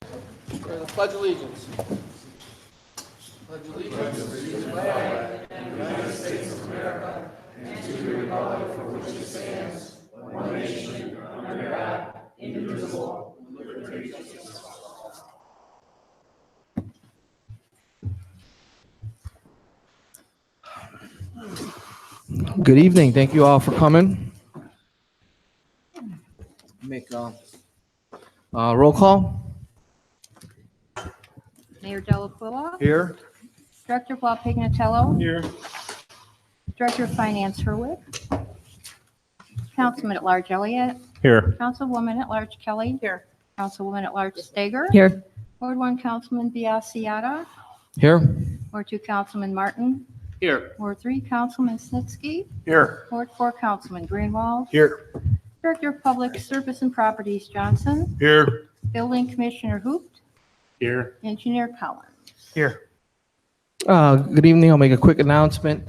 The Pledge Allegiance. Pledge allegiance to the flag of the United States of America and to the republic for which it stands, one nation, under God, indivisible, with liberty and justice for all. Good evening. Thank you all for coming. Make roll call. Mayor Delaquila. Here. Director Bob Pignatello. Here. Director of Finance Herwick. Councilman at Large Elliott. Here. Councilwoman at Large Kelly. Here. Councilwoman at Large Stager. Here. Ward 1 Councilman Biassiata. Here. Ward 2 Councilman Martin. Here. Ward 3 Councilman Snitsky. Here. Ward 4 Councilman Greenwald. Here. Director of Public Service and Properties Johnson. Here. Building Commissioner Hoop. Here. Engineer Collins. Here. Good evening. I'll make a quick announcement.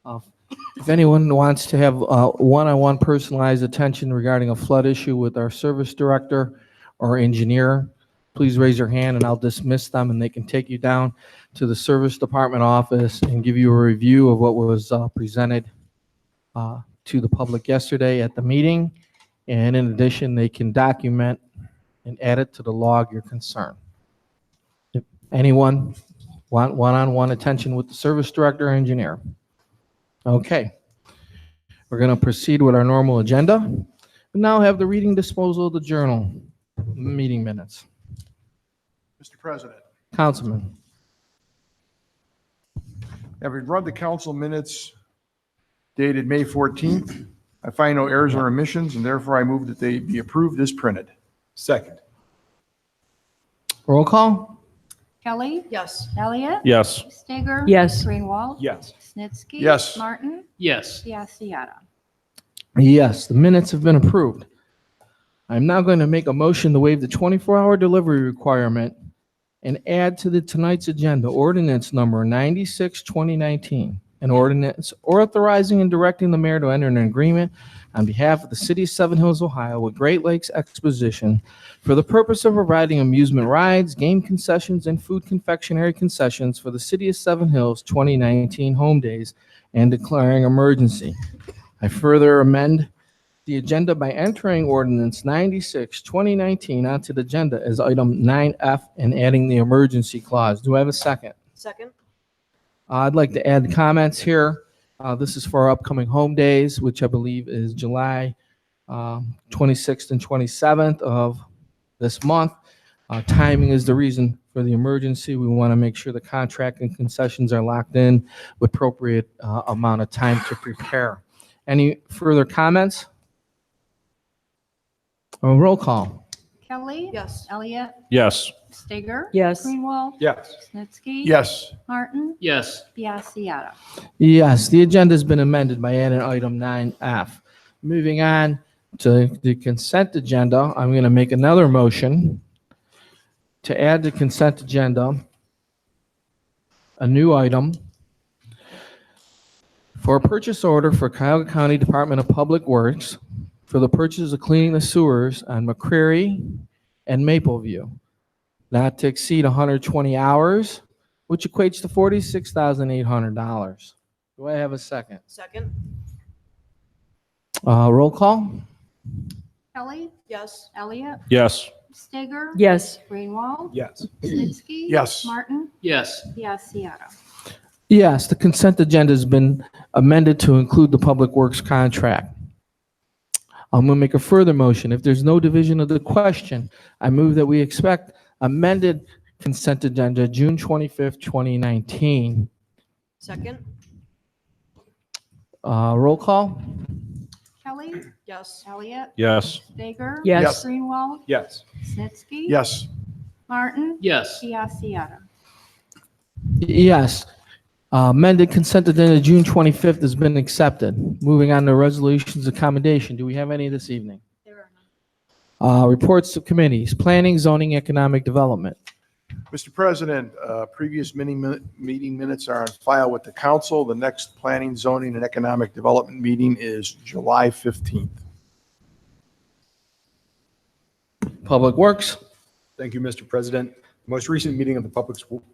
If anyone wants to have one-on-one personalized attention regarding a flood issue with our service director or engineer, please raise your hand and I'll dismiss them and they can take you down to the service department office and give you a review of what was presented to the public yesterday at the meeting. And in addition, they can document and add it to the log your concern. If anyone want one-on-one attention with the service director or engineer? Okay. We're going to proceed with our normal agenda. We now have the reading disposal of the journal meeting minutes. Mr. President, Councilman. having read the council minutes dated May 14th, I find no errors or omissions, and therefore I move that they be approved as printed. Second. Roll call? Kelly. Yes. Elliott. Yes. Stager. Yes. Greenwald. Yes. Snitsky. Yes. Martin. Yes. Biassiata. Yes, the minutes have been approved. I'm now going to make a motion to waive the 24-hour delivery requirement and add to tonight's agenda ordinance number 96-2019, an ordinance authorizing and directing the mayor to enter an agreement on behalf of the city of Seven Hills, Ohio with Great Lakes Exposition for the purpose of providing amusement rides, game concessions, and food confectionery concessions for the city of Seven Hills 2019 home days and declaring emergency. I further amend the agenda by entering ordinance 96-2019 onto the agenda as item 9F and adding the emergency clause. Do I have a second? Second. I'd like to add comments here. This is for our upcoming home days, which I believe is July 26th and 27th of this month. Timing is the reason for the emergency. We want to make sure the contract and concessions are locked in with appropriate amount of time to prepare. Any further comments? Roll call. Kelly. Yes. Elliott. Yes. Stager. Yes. Greenwald. Yes. Snitsky. Yes. Martin. Yes. Biassiata. Yes, the agenda's been amended by adding item 9F. Moving on to the consent agenda, I'm going to make another motion to add the consent agenda a new item for a purchase order for Cuyahoga County Department of Public Works for the purchase of cleaning the sewers on McCreary and Mapleview, not to exceed 120 hours, which equates to $46,800. Do I have a second? Second. Roll call? Kelly. Yes. Elliott. Yes. Stager. Yes. Greenwald. Yes. Snitsky. Yes. Martin. Yes. Biassiata. Yes, the consent agenda has been amended to include the Public Works contract. I'm going to make a further motion. If there's no division of the question, I move that we expect amended consent agenda June 25th, 2019. Second. Roll call? Kelly. Yes. Elliott. Yes. Stager. Yes. Greenwald. Yes. Snitsky. Yes. Martin. Yes. Biassiata. Yes. Amended consent agenda June 25th has been accepted. Moving on to resolutions of commendation. Do we have any this evening? There are none. Reports of committees, planning, zoning, economic development. Mr. President, previous meeting minutes are on file with the council. The next planning, zoning, and economic development meeting is July 15th. Public Works. Thank you, Mr. President. The most recent meeting of the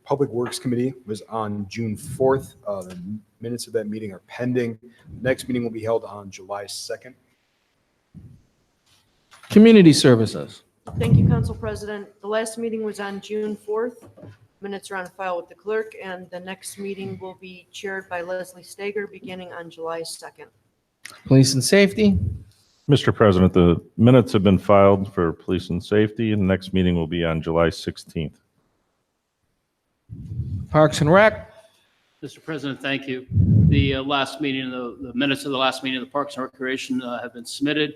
Public Works Committee was on June 4th. The minutes of that meeting are pending. Next meeting will be held on July 2nd. Community Services. Thank you, Council President. The last meeting was on June 4th. Minutes are on file with the clerk, and the next meeting will be chaired by Leslie Stager beginning on July 2nd. Police and Safety. Mr. President, the minutes have been filed for police and safety, and the next meeting will be on July 16th. Parks and Rec. Mr. President, thank you. The last meeting, the minutes of the last meeting of the Parks and Recreation have been submitted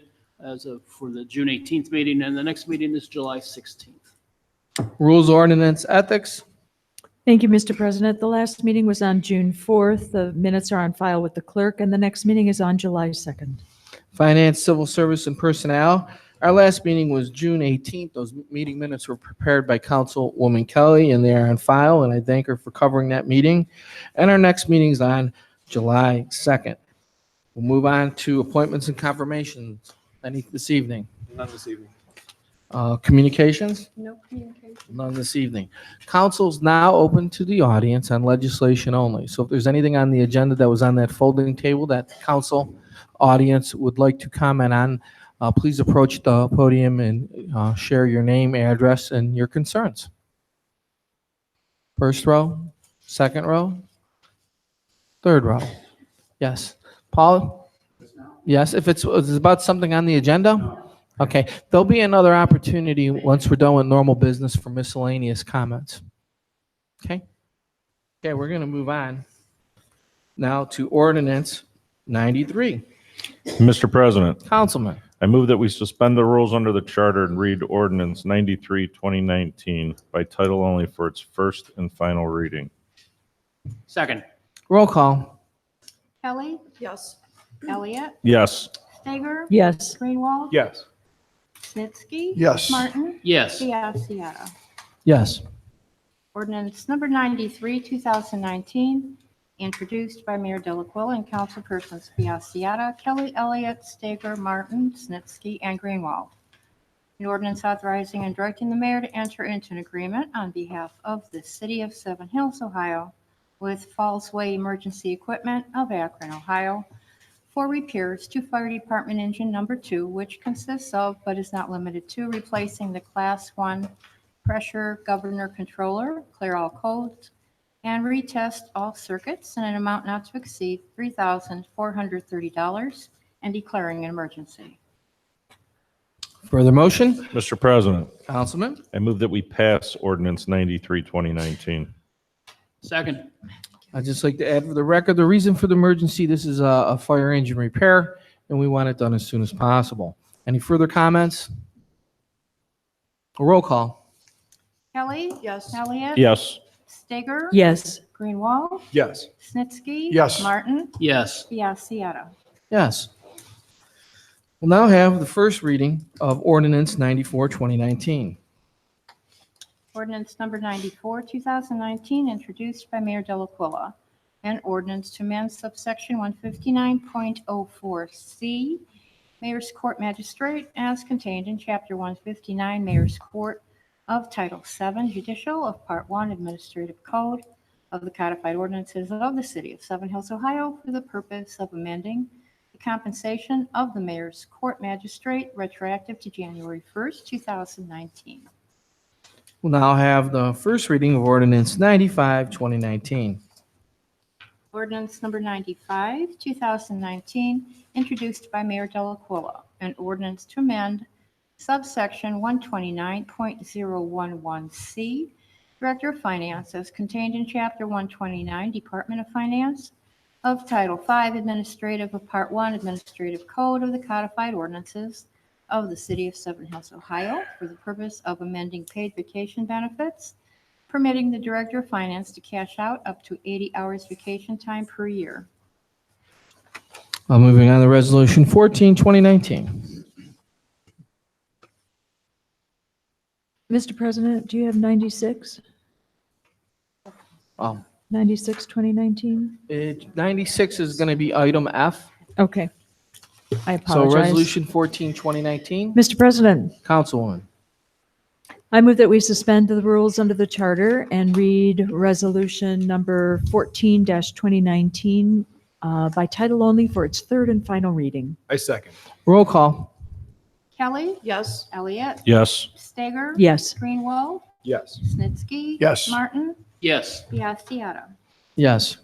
for the June 18th meeting, and the next meeting is July 16th. Rules, Ordinance, Ethics. Thank you, Mr. President. The last meeting was on June 4th. The minutes are on file with the clerk, and the next meeting is on July 2nd. Finance, Civil Service, and Personnel. Our last meeting was June 18th. Those meeting minutes were prepared by Councilwoman Kelly, and they are on file, and I thank her for covering that meeting. And our next meeting is on July 2nd. We'll move on to appointments and confirmations. Any this evening? None this evening. Communications? No communication. None this evening. Council's now open to the audience on legislation only. So if there's anything on the agenda that was on that folding table that the council audience would like to comment on, please approach the podium and share your name, address, and your concerns. First row, second row, third row. Yes. Paul? Yes, if it's about something on the agenda? Okay, there'll be another opportunity once we're done with normal business for miscellaneous comments. Okay? Okay, we're going to move on now to Ordinance 93. Mr. President, Councilman, I move that we suspend the rules under the charter and read Ordinance 93, 2019 by title only for its first and final reading. Second. roll call. Kelly, Yes. Elliott, Yes. Stager, Yes. Greenwald, Yes. Snitsky. Yes. Martin, Yes. Biassiata. Yes. Ordinance number 93, 2019, introduced by Mayor Delaquila and councilpersons Biassiata, Kelly Elliott, Stager, Martin, Snitsky, and Greenwald. An ordinance authorizing and directing the mayor to enter into an agreement on behalf of the city of Seven Hills, Ohio, with Falls Way Emergency Equipment of Akron, Ohio, for repairs to Fire Department Engine Number 2, which consists of, but is not limited to, replacing the Class 1 pressure governor controller, clear all codes, and retest all circuits in an amount not to exceed $3,430, and declaring an emergency. Further motion? Mr. President, Councilman? I move that we pass Ordinance 93, 2019. Second. I'd just like to add for the record, the reason for the emergency, this is a fire engine repair, and we want it done as soon as possible. Any further comments? A roll call. Kelly. Yes. Elliott. Yes. Stager. Yes. Greenwald. Yes. Snitsky. Yes. Martin. Yes. Biassiata. Yes. We'll now have the first reading of Ordinance 94, 2019. Ordinance number 94, 2019, introduced by Mayor Delaquila. An ordinance to amend subsection 159.04C, Mayor's Court Magistrate, as contained in Chapter 159, Mayor's Court of Title 7, Judicial of Part 1, Administrative Code of the Codified Ordinances of the City of Seven Hills, Ohio, for the purpose of amending the compensation of the Mayor's Court Magistrate retroactive to January 1st, 2019. We'll now have the first reading of Ordinance 95, 2019. Ordinance number 95, 2019, introduced by Mayor Delaquila. An ordinance to amend subsection 129.011C, Director of Finance, as contained in Chapter 129, Department of Finance of Title 5, Administrative of Part 1, Administrative Code of the Codified Ordinances of the City of Seven Hills, Ohio, for the purpose of amending paid vacation benefits, permitting the Director of Finance to cash out up to 80 hours vacation time per year. Moving on to Resolution 14, 2019. Mr. President, do you have 96? 96, 2019? 96 is going to be item F. Okay. I So apologize. Resolution 14, 2019. Mr. President, Councilwoman. I move that we suspend the rules under the charter and read resolution number 14-2019 by title only for its third and final reading. I second. Roll call. Kelly. Yes. Elliott. Yes. Stager. Yes. Greenwald. Yes. Snitsky. Yes. Martin. Yes. Biassiata. Yes.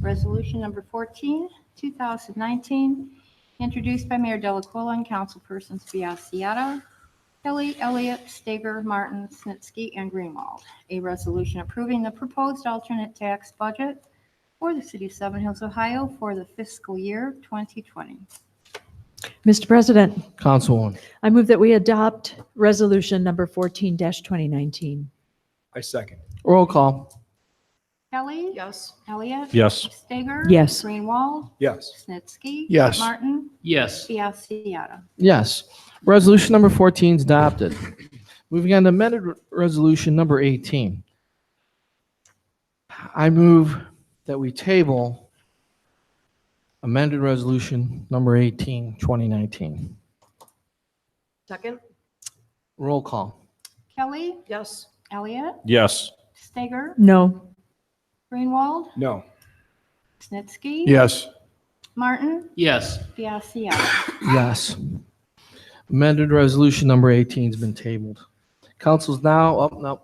Resolution number 14, 2019, introduced by Mayor Delacuilla and councilpersons Biassiata, Kelly, Elliott, Stager, Martin, Snitsky, and Greenwald. A resolution approving the proposed alternate tax budget for the city of Seven Hills, Ohio for the fiscal year 2020. Mr. President, Councilwoman. I move that we adopt resolution number 14-2019. I second. Roll call. Kelly. Yes. Elliott. Yes. Stager. Yes. Greenwald. Yes. Snitsky. Yes. Martin. Yes. Biassiata. Yes. Resolution number 14 is adopted. Moving on to amended resolution number 18. I move that we table amended resolution number 18, 2019. Second. Roll call. Kelly. Yes. Elliott. Yes. Stager. No. Greenwald. No. Snitsky. Yes. Martin. Yes. Biassiata. Yes. Amended resolution number 18 has been tabled. Council's now up. No.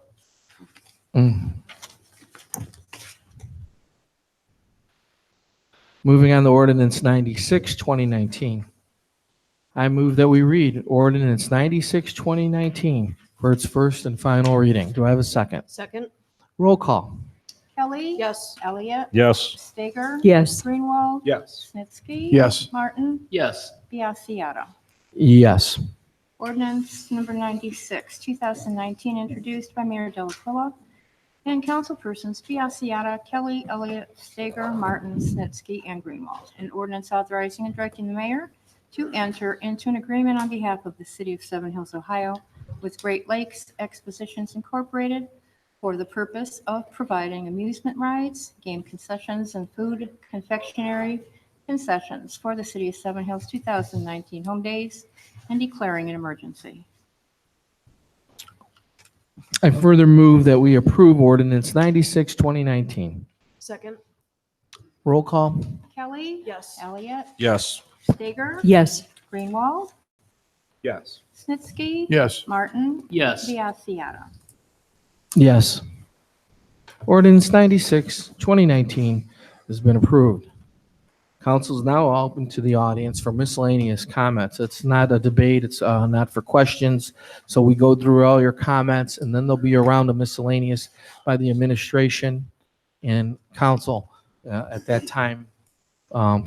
Moving on to ordinance 96, 2019. I move that we read ordinance 96, 2019 for its first and final reading. Do I have a second? Second. Roll call. Kelly. Yes. Elliott. Yes. Stager. Yes. Greenwald. Yes. Snitsky. Yes. Martin. Yes. Biassiata. Yes. Ordinance number 96, 2019, introduced by Mayor Delacuilla and councilpersons Biassiata, Kelly, Elliott, Stager, Martin, Snitsky, and Greenwald. An ordinance authorizing and directing the mayor to enter into an agreement on behalf of the city of Seven Hills, Ohio, with Great Lakes Expositions Incorporated for the purpose of providing amusement rides, game concessions, and food confectionery concessions for the city of Seven Hills 2019 home days and declaring an emergency. I further move that we approve ordinance 96, 2019. Second. Roll call. Kelly. Yes. Elliott. Yes. Stager. Yes. Greenwald. Yes. Snitsky. Yes. Martin. Yes. Biassiata. Yes. Ordinance 96, 2019 has been approved. Council is now open to the audience for miscellaneous comments. It's not a debate, it's not for questions. So we go through all your comments, and then there'll be a round of miscellaneous by the administration and council. At that time,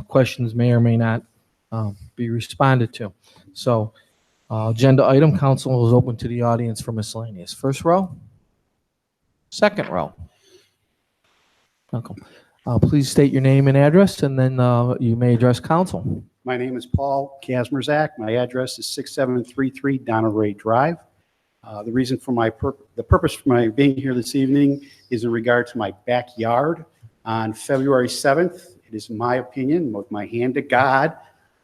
questions may or may not be responded to. So agenda item, council is open to the audience for miscellaneous. First row? Second row? Welcome. Please state your name and address, and then you may address council. My name is Paul Kazmerzak. My address is 6733 Donald Ray Drive. The reason for the purpose for my being here this evening is in regard to my backyard. On February 7th, it is my opinion, with my hand to God,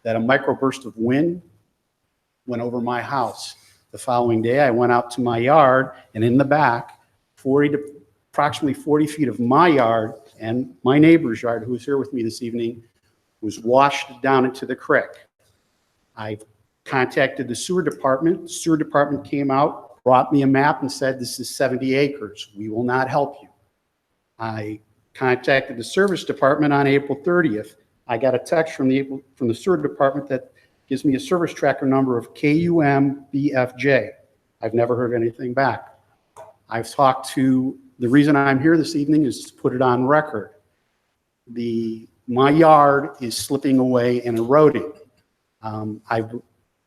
that a microburst of wind went over my house. The following day, I went out to my yard, and in the back, approximately 40 feet of my yard and my neighbor's yard, who is here with me this evening, was washed down into the creek. I contacted the sewer department. The sewer department came out, brought me a map and said, this is 70 acres. We will not help you. I contacted the service department on April 30th. I got a text from the sewer department that gives me a service tracker number of KUM-BFJ. I've never heard anything back. I've talked to, the reason I'm here this evening is to put it on record. My yard is slipping away and eroding. I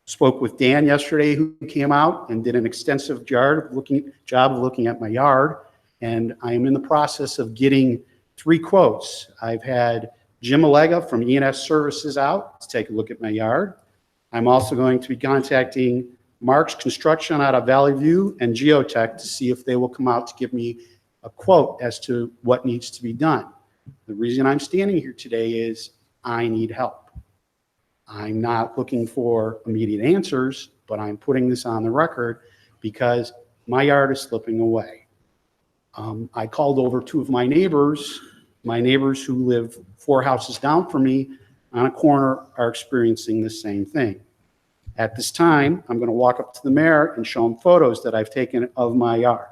spoke with Dan yesterday, who came out and did an extensive job of looking at my yard, and I am in the process of getting 3 quotes. I've had Jim Allega from ENS Services out to take a look at my yard. I'm also going to be contacting Mark's Construction out of Valley View and Geotech to see if they will come out to give me a quote as to what needs to be done. The reason I'm standing here today is I need help. I'm not looking for immediate answers, but I'm putting this on the record because my yard is slipping away. I called over two of my neighbors who live 4 houses down from me on a corner are experiencing the same thing. At this time, I'm going to walk up to the mayor and show him photos that I've taken of my yard.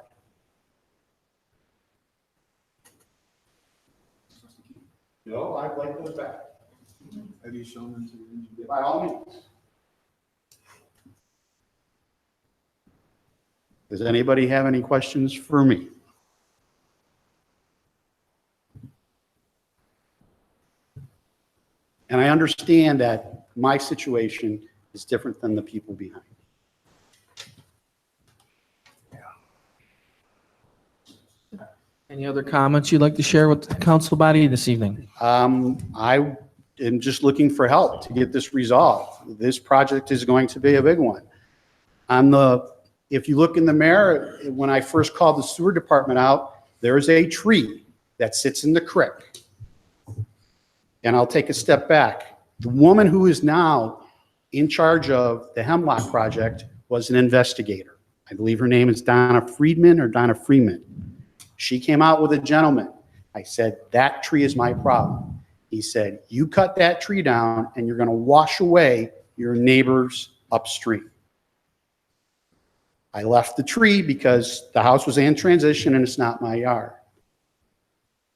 No, I'd like those back. Have you shown them to the engineer? By all means. Does anybody have any questions for me? And I understand that my situation is different than the people behind. Any other comments you'd like to share with the council body this evening? I am just looking for help to get this resolved. This project is going to be a big one. If you look in the mirror, when I first called the sewer department out, there's a tree that sits in the creek. And I'll take a step back. The woman who is now in charge of the Hemlock project was an investigator. I believe her name is Donna Friedman or Donna Freeman. She came out with a gentleman. I said, that tree is my problem. He said, you cut that tree down and you're going to wash away your neighbors upstream. I left the tree because the house was in transition and it's not my yard.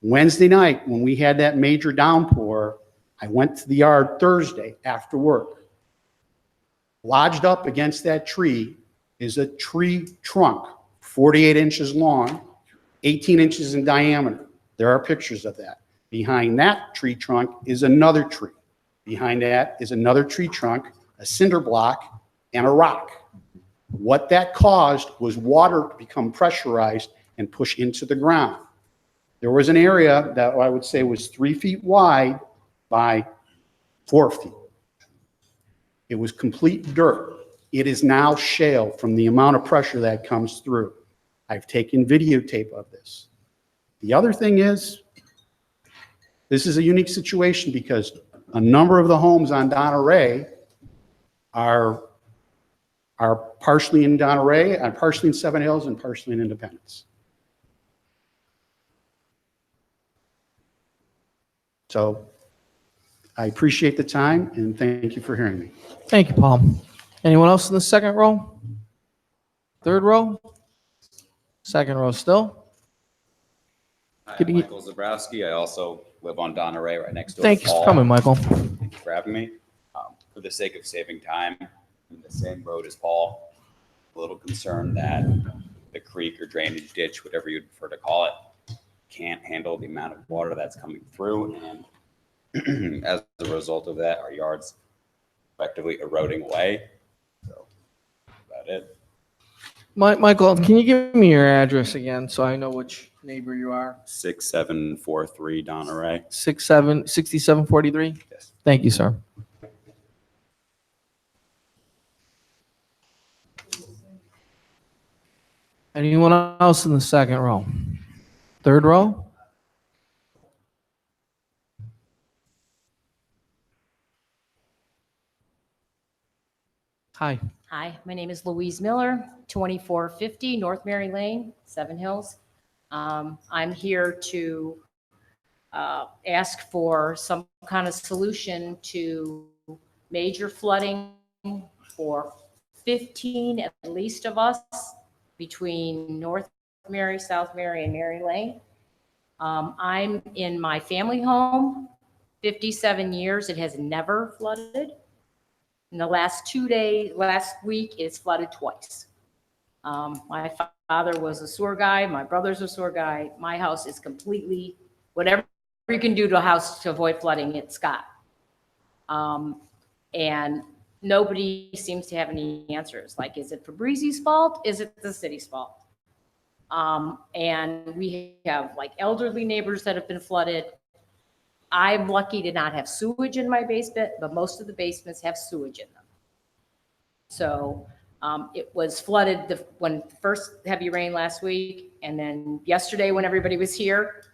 Wednesday night, when we had that major downpour, I went to the yard Thursday after work. Lodged up against that tree is a tree trunk, 48 inches long, 18 inches in diameter. There are pictures of that. Behind that tree trunk is another tree. Behind that is another tree trunk, a cinder block, and a rock. What that caused was water to become pressurized and push into the ground. There was an area that I would say was 3 feet wide by 4 feet. It was complete dirt. It is now shale from the amount of pressure that comes through. I've taken videotape of this. The other thing is, this is a unique situation because a number of the homes on Donna Ray are partially in Donna Ray, and partially in Seven Hills, and partially in Independence. So I appreciate the time, and thank you for hearing me. Thank you, Paul. Anyone else in the second row? Third row? Second row still? Hi, Could I'm you- Michael Zabrowski. I also live on Donna Ray right next door. Thanks to for Paul. coming, Michael. Thank you for having me. For the sake of saving time, in the same road as Paul, a little concerned that the creek or drainage ditch, whatever you'd prefer to call it, can't handle the amount of water that's coming through. And as a result of that, our yard's effectively eroding away. So that's about it. Michael, can you give me your address again so I know which neighbor you are? 6743 Donna Ray. 6743? Yes. Thank you, sir. Anyone else in the second row? Third row? Hi. Hi, my name is Louise Miller, 2450 North Mary Lane, Seven Hills. I'm here to ask for some kind of solution to major flooding for 15 at least of us between North Mary, South Mary, and Mary Lane. I'm in my family home, 57 years. It has never flooded. In the last week, it's flooded twice. My father was a sewer guy. My brother's a sewer guy. My house is completely, whatever you can do to a house to avoid flooding, it's got. And nobody seems to have any answers. Like, is it Fabrizi's fault? Is it the city's fault? And we have like elderly neighbors that have been flooded. I'm lucky to not have sewage in my basement, but most of the basements have sewage in them. So it was flooded when first heavy rain last week, and then yesterday when everybody was here,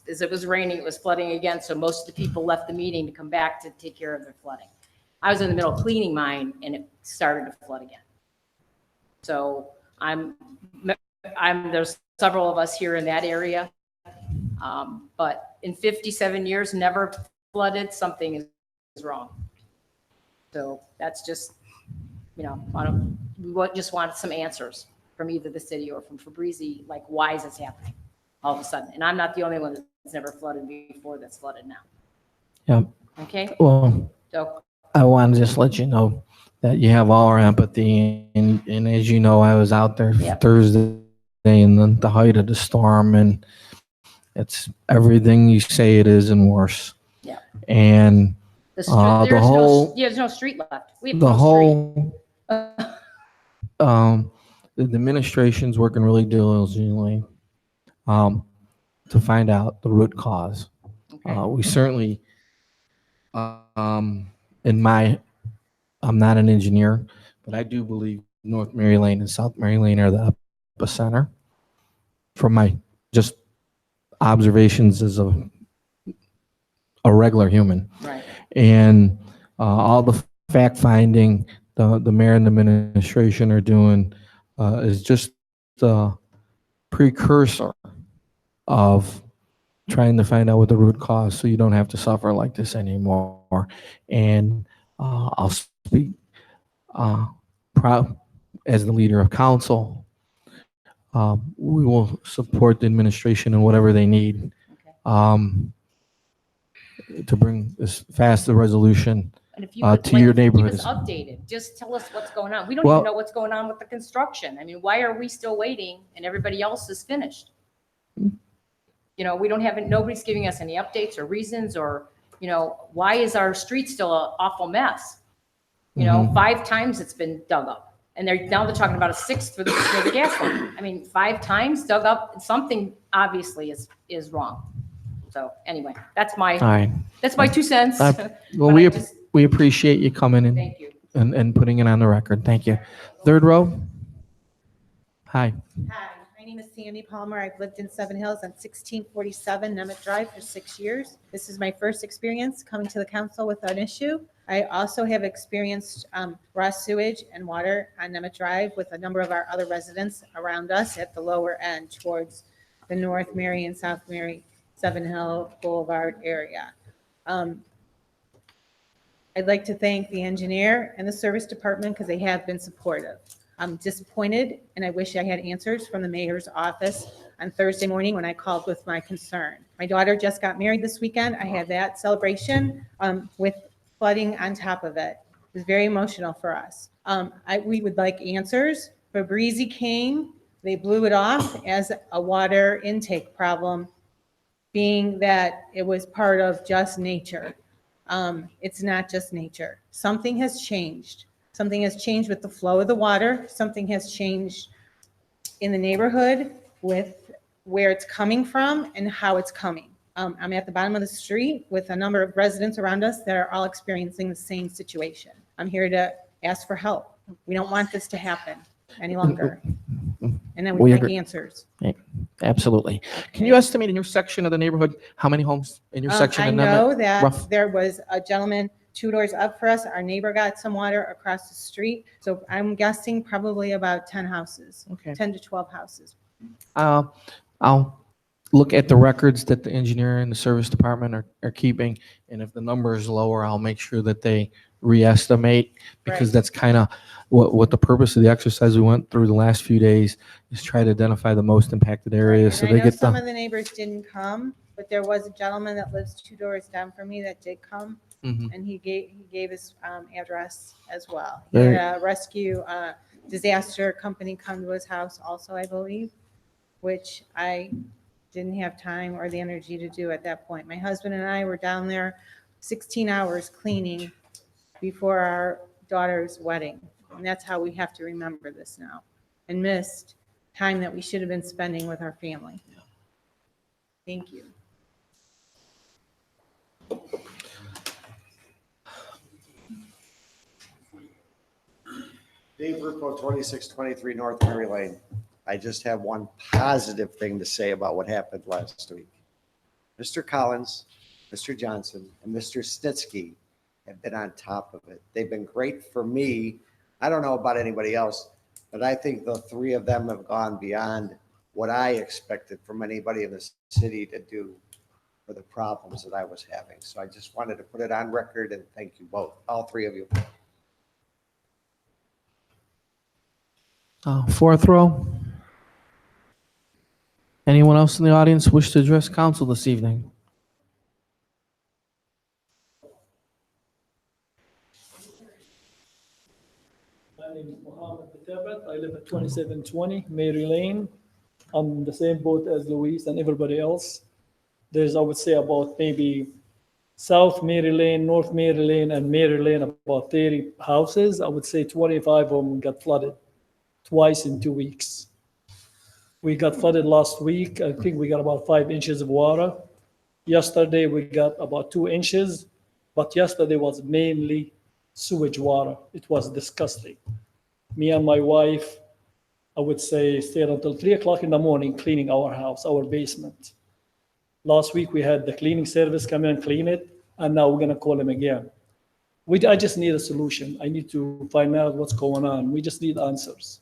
as it was raining, it was flooding again. So most of the people left the meeting to come back to take care of their flooding. I was in the middle of cleaning mine, and it started to flood again. So there's several of us here in that area. But in 57 years, never flooded, something is wrong. So that's just, we just want some answers from either the city or from Fabrizi, like, why is this happening all of a sudden? And I'm not the only one that's never flooded before that's flooded now. Yeah. Okay? Well, So, I want to just let you know that you have all our empathy. And as you know, I was out there Yeah. Thursday in the height of the storm, and it's everything you say it is and worse. Yeah. And there's no street left. We have the no whole street. the administration's working really diligently to find out the root cause. Okay. We certainly, I'm not an engineer, but I do believe North Mary Lane and South Mary Lane are the epicenter. From my just observations as a regular human. Right. And all the fact finding the mayor and the administration are doing is just the precursor of trying to find out what the root cause so you don't have to suffer like this anymore. And I'll speak proud as the leader of council. We will support the administration in whatever they need to bring this fast a resolution And if you to could, your keep neighborhoods. us updated, just tell us what's going on. We don't Well- even know what's going on with the construction. I mean, why are we still waiting and everybody else is finished? We don't have, nobody's giving us any updates or reasons or, why is our street still an awful mess? 5 times it's been dug up. And now they're talking about a 6th for the gas line. I mean, 5 times dug up, something obviously is wrong. So anyway, that's All right. my 2 cents. Well, But we appreciate you coming in Thank you. and putting it on the record. Thank you. Third row. Hi. Hi, my name is Sandy Palmer. I've lived in Seven Hills on 1647 Nemeth Drive for 6 years. This is my first experience coming to the council with an issue. I also have experienced raw sewage and water on Nemeth Drive with a number of our other residents around us at the lower end towards the North Mary and South Mary Seven Hill Boulevard area. I'd like to thank the engineer and the service department because they have been supportive. I'm disappointed and I wish I had answers from the mayor's office on Thursday morning when I called with my concern. My daughter just got married this weekend. I had that celebration with flooding on top of it. It was very emotional for us. We would like answers. Fabrizi came, they blew it off as a water intake problem, being that it was part of just nature. It's not just nature. Something has changed. Something has changed with the flow of the water. Something has changed in the neighborhood with where it's coming from and how it's coming. I'm at the bottom of the street with a number of residents around us that are all experiencing the same situation. I'm here to ask for help. We don't want this to happen any longer. And then We we like agree. answers. Absolutely. Can you estimate in your section of the neighborhood how many homes in your section? I in know Nemeth? that Rough- there was a gentleman 2 doors up for us. Our neighbor got some water across the street. So I'm guessing probably about 10 houses, Okay. 10 to 12 houses. I'll look at the records that the engineer and the service department are keeping, and if the number is lower, I'll make sure that they re-estimate, because Right. that's kind of what the purpose of the exercise we went through the last few days is try to identify the most impacted areas, so And they I know get some the. of the neighbors didn't come, but there was a gentleman that lives 2 doors down from me that did come, Mhm. and he gave his address as well. He Very- had a rescue disaster company come to his house also, I believe, which I didn't have time or the energy to do at that point. My husband and I were down there 16 hours cleaning before our daughter's wedding. And that's how we have to remember this now, and missed time that we should have been spending with our family. Thank you. Dave Rucco, 2623 North Mary Lane. I just have one positive thing to say about what happened last week. Mr. Collins, Mr. Johnson, and Mr. Snitsky have been on top of it. They've been great for me. I don't know about anybody else, but I think the three of them have gone beyond what I expected from anybody in the city to do for the problems that I was having. So I just wanted to put it on record and thank you both, all three of you. Fourth row. Anyone else in the audience wish to address council this evening? My name is Mohammed Batabat. I live at 2720 Mary Lane. I'm in the same boat as Louise and everybody else. There's, I would say, about maybe South Mary Lane, North Mary Lane, and Mary Lane, about 30 houses. I would say 25 of them got flooded twice in 2 weeks. We got flooded last week. I think we got about 5 inches of water. Yesterday, we got about 2 inches, but yesterday was mainly sewage water. It was disgusting. Me and my wife, I would say, stayed until 3 o'clock in the morning cleaning our house, our basement. Last week, we had the cleaning service come in and clean it, and now we're gonna call them again. I just need a solution. I need to find out what's going on. We just need answers.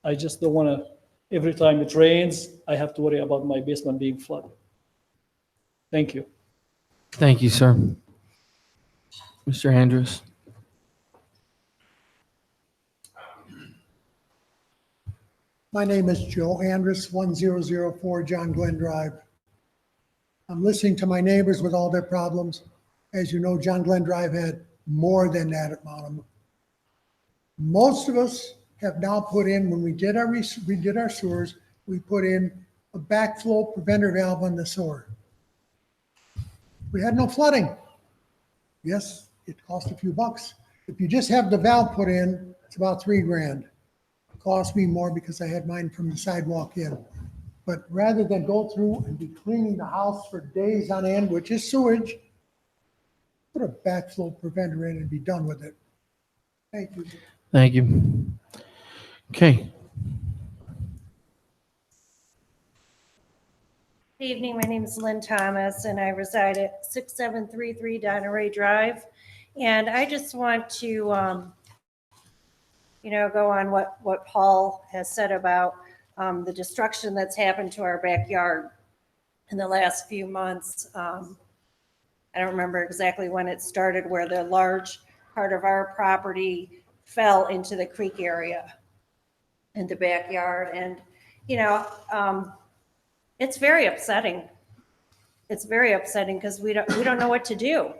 I just don't wanna, every time it rains, I have to worry about my basement being flooded. Thank you. Thank you, sir. Mr. Andrews. My name is Joe Andrus, 1004 John Glenn Drive. I'm listening to my neighbors with all their problems. As you know, John Glenn Drive had more than that amount of them. Most of us have now put in, when we did our sewers, we put in a backflow preventer valve on the sewer. We had no flooding. Yes, it cost a few bucks. If you just have the valve put in, it's about $3,000. It cost me more because I had mine from the sidewalk in. But rather than go through and be cleaning the house for days on end, which is sewage, put a backflow preventer in and be done with it. Thank you. Thank you. Okay. Good evening, my name is Lynn Thomas and I reside at 6733 Donna Ray Drive. And I just want to, go on what Paul has said about the destruction that's happened to our backyard in the last few months. I don't remember exactly when it started, where the large part of our property fell into the creek area in the backyard. And, it's very upsetting. It's very upsetting because we don't know what to do.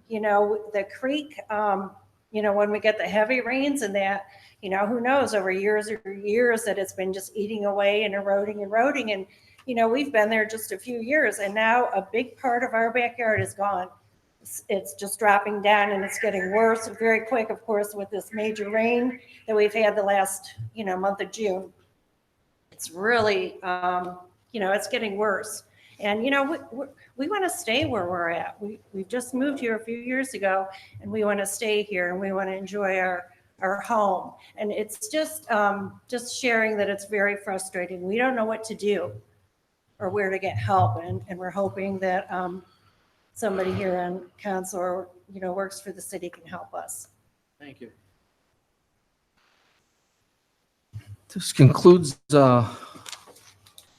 The creek, when we get the heavy rains and that, who knows, over years that it's been just eating away and eroding. And, we've been there just a few years and now a big part of our backyard is gone. It's just dropping down and it's getting worse very quick, of course, with this major rain that we've had the last, month of June. It's really, it's getting worse. And, we want to stay where we're at. We've just moved here a few years ago and we want to stay here and we want to enjoy our home. And it's just sharing that it's very frustrating. We don't know what to do or where to get help. And we're hoping that somebody here on council or, works for the city can help us. Thank you. This concludes the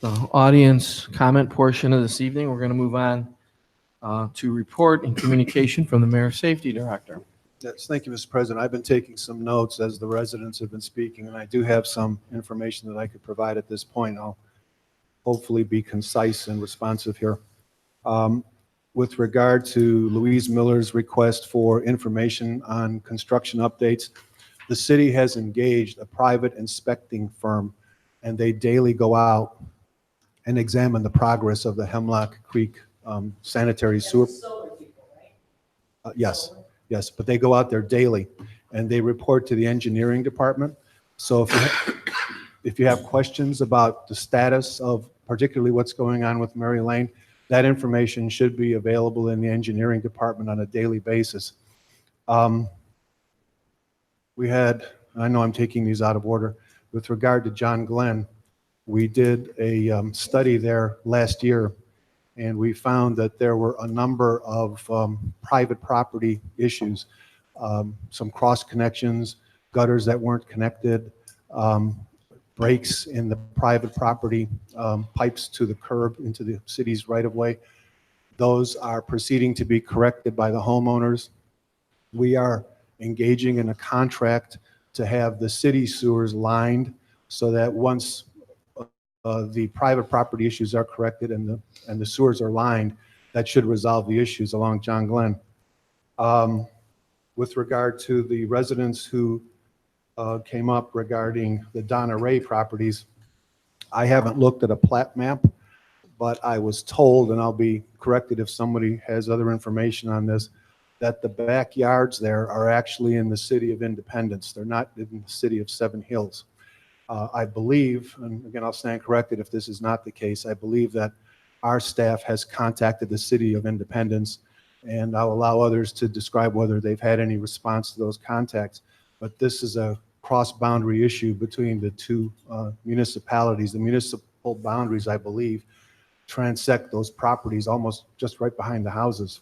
audience comment portion of this evening. We're going to move on to report and communication from the Mayor's Safety Director. Yes, thank you, Mr. President. I've been taking some notes as the residents have been speaking, and I do have some information that I could provide at this point. I'll hopefully be concise and responsive here. With regard to Louise Miller's request for information on construction updates, the city has engaged a private inspecting firm, and they daily go out and examine the progress of the Hemlock Creek sanitary sewer. Yes, but they go out there daily and they report to the engineering department. So if you have questions about the status of particularly what's going on with Mary Lane, that information should be available in the engineering department on a daily basis. We had, I know I'm taking these out of order, with regard to John Glenn, we did a study there last year, and we found that there were a number of private property issues, some cross connections, gutters that weren't connected, breaks in the private property, pipes to the curb into the city's right-of-way. Those are proceeding to be corrected by the homeowners. We are engaging in a contract to have the city sewers lined so that once the private property issues are corrected and the sewers are lined, that should resolve the issues along John Glenn. With regard to the residents who came up regarding the Donna Ray properties, I haven't looked at a plat map, but I was told, and I'll be corrected if somebody has other information on this, that the backyards there are actually in the city of Independence. They're not in the city of Seven Hills. I believe, and again, I'll stand corrected if this is not the case, I believe that our staff has contacted the city of Independence, and I'll allow others to describe whether they've had any response to those contacts. But this is a cross-boundary issue between the two municipalities. The municipal boundaries, I believe, transect those properties almost just right behind the houses.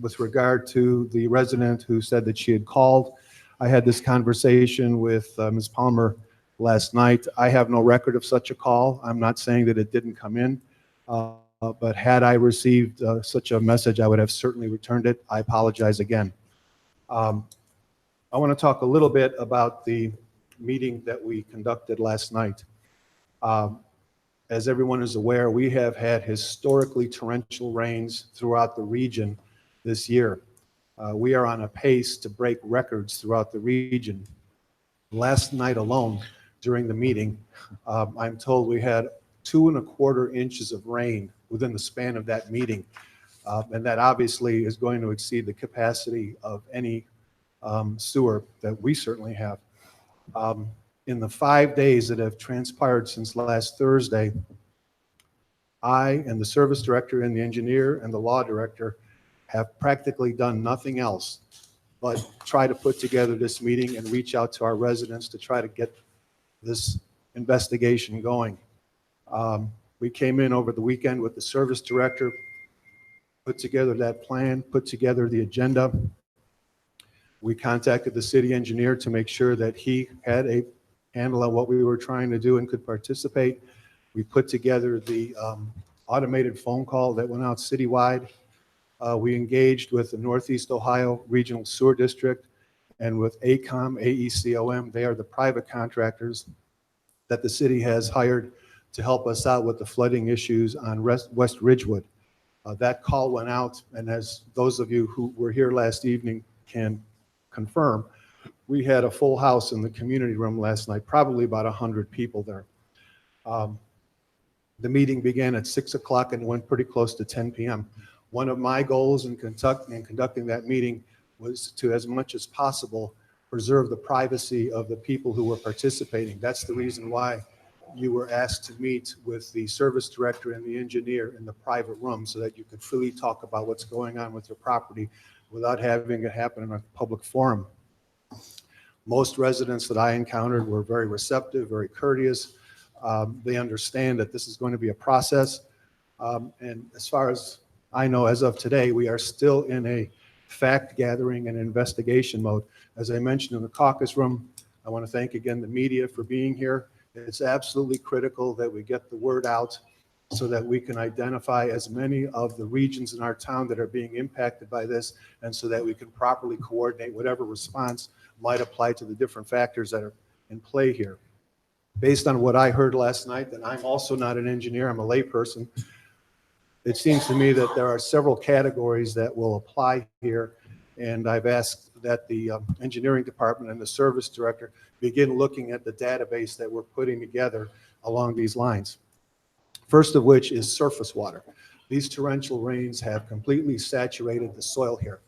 With regard to the resident who said that she had called, I had this conversation with Ms. Palmer last night. I have no record of such a call. I'm not saying that it didn't come in, but had I received such a message, I would have certainly returned it. I apologize again. I want to talk a little bit about the meeting that we conducted last night. As everyone is aware, we have had historically torrential rains throughout the region this year. We are on a pace to break records throughout the region. Last night alone, during the meeting, I'm told we had 2¼ inches of rain within the span of that meeting. And that obviously is going to exceed the capacity of any sewer that we certainly have. In the 5 days that have transpired since last Thursday, I and the service director and the engineer and the law director have practically done nothing else but try to put together this meeting and reach out to our residents to try to get this investigation going. We came in over the weekend with the service director, put together that plan, put together the agenda. We contacted the city engineer to make sure that he had a handle on what we were trying to do and could participate. We put together the automated phone call that went out citywide. We engaged with the Northeast Ohio Regional Sewer District and with AECOM, AECOM. They are the private contractors that the city has hired to help us out with the flooding issues on West Ridgewood. That call went out, and as those of you who were here last evening can confirm, we had a full house in the community room last night, probably about 100 people there. The meeting began at 6 o'clock and went pretty close to 10 p.m. One of my goals in conducting that meeting was to, as much as possible, preserve the privacy of the people who were participating. That's the reason why you were asked to meet with the service director and the engineer in the private room so that you could freely talk about what's going on with your property without having it happen in a public forum. Most residents that I encountered were very receptive, very courteous. They understand that this is going to be a process. And as far as I know, as of today, we are still in a fact gathering and investigation mode. As I mentioned in the caucus room, I want to thank again the media for being here. It's absolutely critical that we get the word out so that we can identify as many of the regions in our town that are being impacted by this, and so that we can properly coordinate whatever response might apply to the different factors that are in play here. Based on what I heard last night, and I'm also not an engineer, I'm a layperson, it seems to me that there are several categories that will apply here, and I've asked that the engineering department and the service director begin looking at the database that we're putting together along these lines. First of which is surface water. These torrential rains have completely saturated the soil here.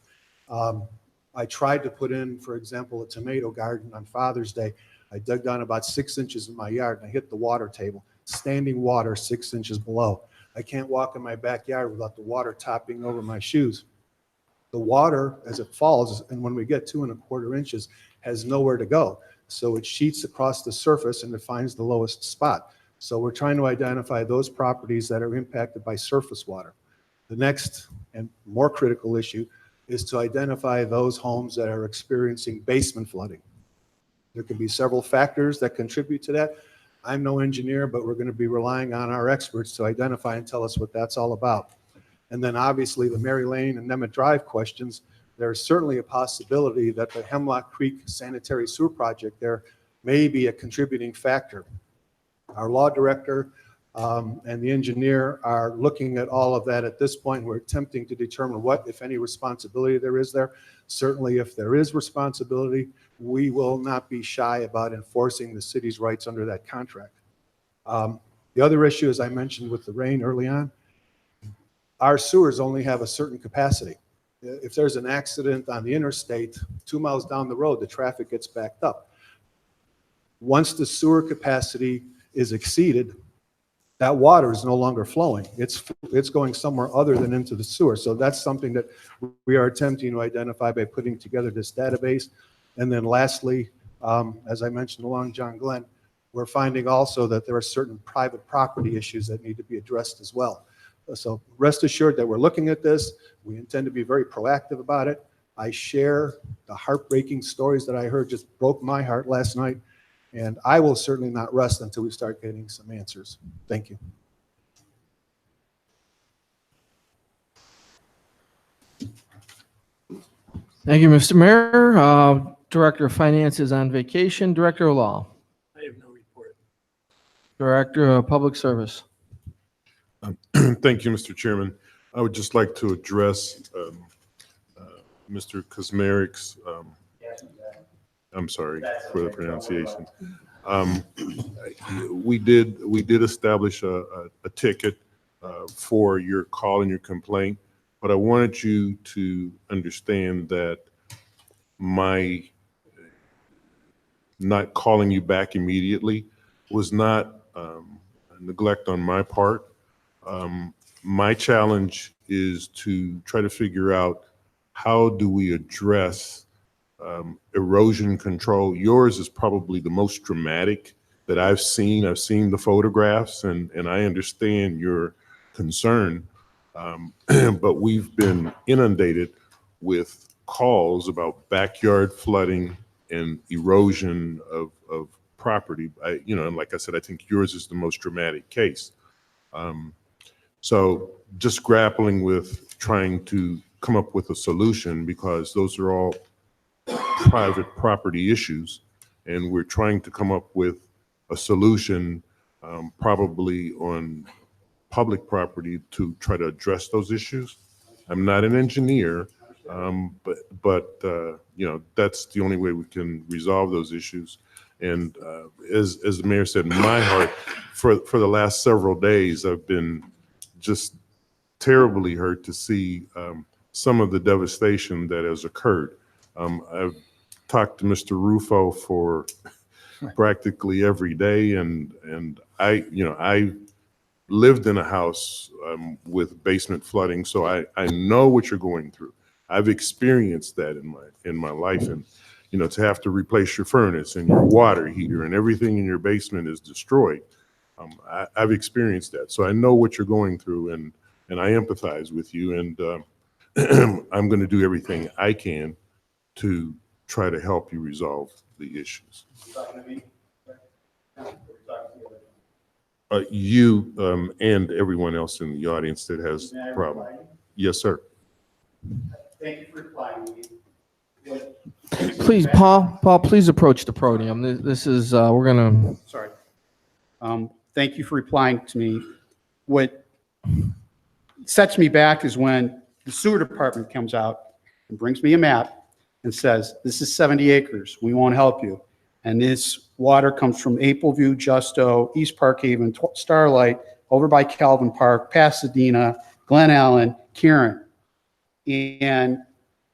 I tried to put in, for example, a tomato garden on Father's Day. I dug down about 6 inches in my yard and I hit the water table, standing water 6 inches below. I can't walk in my backyard without the water topping over my shoes. The water, as it falls, and when we get 2¼ inches, has nowhere to go. So it sheets across the surface and it finds the lowest spot. So we're trying to identify those properties that are impacted by surface water. The next and more critical issue is to identify those homes that are experiencing basement flooding. There could be several factors that contribute to that. I'm no engineer, but we're going to be relying on our experts to identify and tell us what that's all about. And then obviously the Mary Lane and Nemeth Drive questions, there's certainly a possibility that the Hemlock Creek sanitary sewer project there may be a contributing factor. Our law director and the engineer are looking at all of that at this point. We're attempting to determine what, if any, responsibility there is there. Certainly, if there is responsibility, we will not be shy about enforcing the city's rights under that contract. The other issue, as I mentioned with the rain early on, our sewers only have a certain capacity. If there's an accident on the interstate, 2 miles down the road, the traffic gets backed up. Once the sewer capacity is exceeded, that water is no longer flowing. It's going somewhere other than into the sewer. So that's something that we are attempting to identify by putting together this database. And then lastly, as I mentioned along John Glenn, we're finding also that there are certain private property issues that need to be addressed as well. So rest assured that we're looking at this. We intend to be very proactive about it. I share the heartbreaking stories that I heard, just broke my heart last night. And I will certainly not rest until we start getting some answers. Thank you. Thank you, Mr. Mayor. Director of Finance is on vacation. Director of Law. I have no report. Director of Public Service. Thank you, Mr. Chairman. I would just like to address Mr. Kazmarik's, I'm sorry for the pronunciation. We did establish a ticket for your call and your complaint, but I wanted you to understand that my not calling you back immediately was not neglect on my part. My challenge is to try to figure out how do we address erosion control. Yours is probably the most dramatic that I've seen. I've seen the photographs and I understand your concern, but we've been inundated with calls about backyard flooding and erosion of property. And like I said, I think yours is the most dramatic case. So just grappling with trying to come up with a solution, because those are all private property issues, and we're trying to come up with a solution probably on public property to try to address those issues. I'm not an engineer, but that's the only way we can resolve those issues. And as the mayor said, in my heart, for the last several days, I've been just terribly hurt to see some of the devastation that has occurred. I've talked to Mr. Rufo for practically every day, and I lived in a house with basement flooding, so I know what you're going through. I've experienced that in my life, and to have to replace your furnace and your water heater and everything in your basement is destroyed. I've experienced that, so I know what you're going through, and I empathize with you, and I'm going to do everything I can to try to help you resolve the issues. You and everyone else in the audience that has a problem. Yes, sir. Thank you for replying to me. Please, Paul, please approach the podium. This is, we're going to. Sorry. Thank you for replying to me. What sets me back is when the sewer department comes out and brings me a map and says, this is 70 acres, we won't help you. And this water comes from Appleview, Justo, East Park Haven, Starlight, over by Calvin Park, Pasadena, Glen Allen, Kieran. And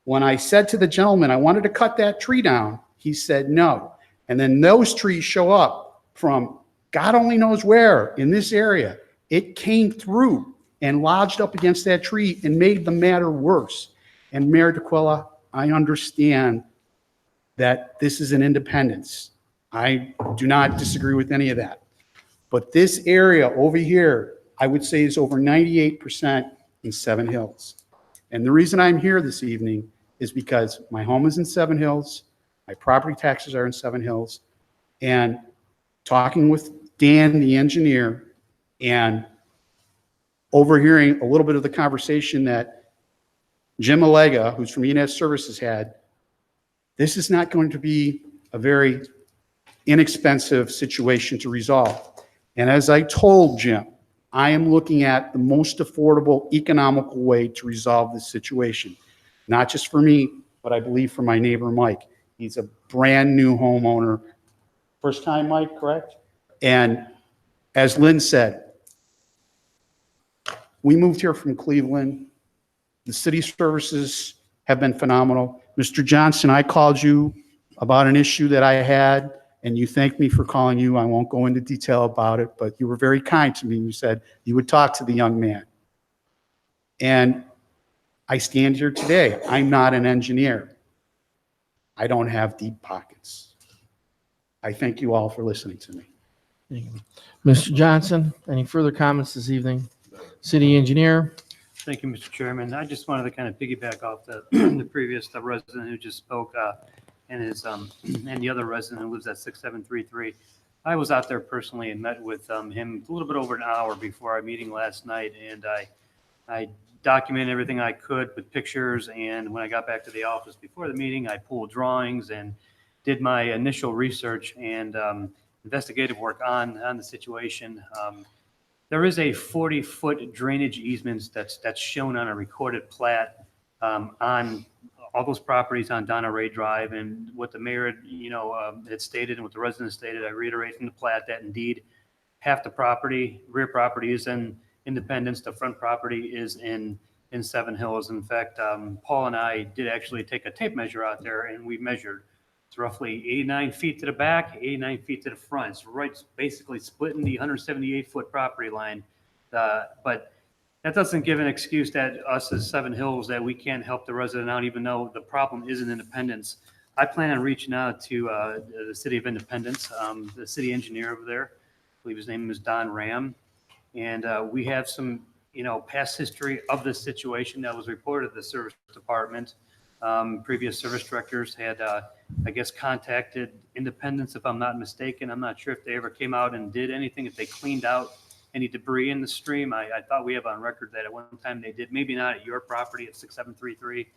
when I said to the gentleman, I wanted to cut that tree down, he said no. And then those trees show up from God only knows where in this area. It came through and lodged up against that tree and made the matter worse. And Mayor D'Aquila, I understand that this is an independence. I do not disagree with any of that. But this area over here, I would say is over 98% in Seven Hills. And the reason I'm here this evening is because my home is in Seven Hills. My property taxes are in Seven Hills. And talking with Dan, the engineer, and overhearing a little bit of the conversation that Jim Allega, who's from ENS Services, had, this is not going to be a very inexpensive situation to resolve. And as I told Jim, I am looking at the most affordable, economical way to resolve this situation. Not just for me, but I believe for my neighbor, Mike. He's a brand-new homeowner. First time, Mike, correct? And as Lynn said, we moved here from Cleveland. The city services have been phenomenal. Mr. Johnson, I called you about an issue that I had, and you thanked me for calling you. I won't go into detail about it, but you were very kind to me. You said you would talk to the young man. And I stand here today. I'm not an engineer. I don't have deep pockets. I thank you all for listening to me. Thank you. Mr. Johnson, any further comments this evening? City engineer? Thank you, Mr. Chairman. I just wanted to kind of piggyback off the previous resident who just spoke and the other resident who lives at 6733. I was out there personally and met with him a little bit over an hour before our meeting last night, and I documented everything I could with pictures. And when I got back to the office before the meeting, I pulled drawings and did my initial research and investigative work on the situation. There is a 40-foot drainage easement that's shown on a recorded plat on all those properties on Donna Ray Drive. And what the mayor had stated and what the residents stated, I reiterate from the plat that indeed half the property, rear property, is in Independence. The front property is in Seven Hills. In fact, Paul and I did actually take a tape measure out there, and we measured. It's roughly 89 feet to the back, 89 feet to the front. It's right, basically splitting the 178-foot property line. But that doesn't give an excuse that us as Seven Hills that we can't help the resident out, even though the problem is in Independence. I plan on reaching out to the city of Independence, the city engineer over there. I believe his name is Don Ram. And we have some, past history of this situation that was reported to the service department. Previous service directors had, I guess, contacted Independence, if I'm not mistaken. I'm not sure if they ever came out and did anything, if they cleaned out any debris in the stream. I thought we have on record that at one time they did, maybe not at your property at 6733,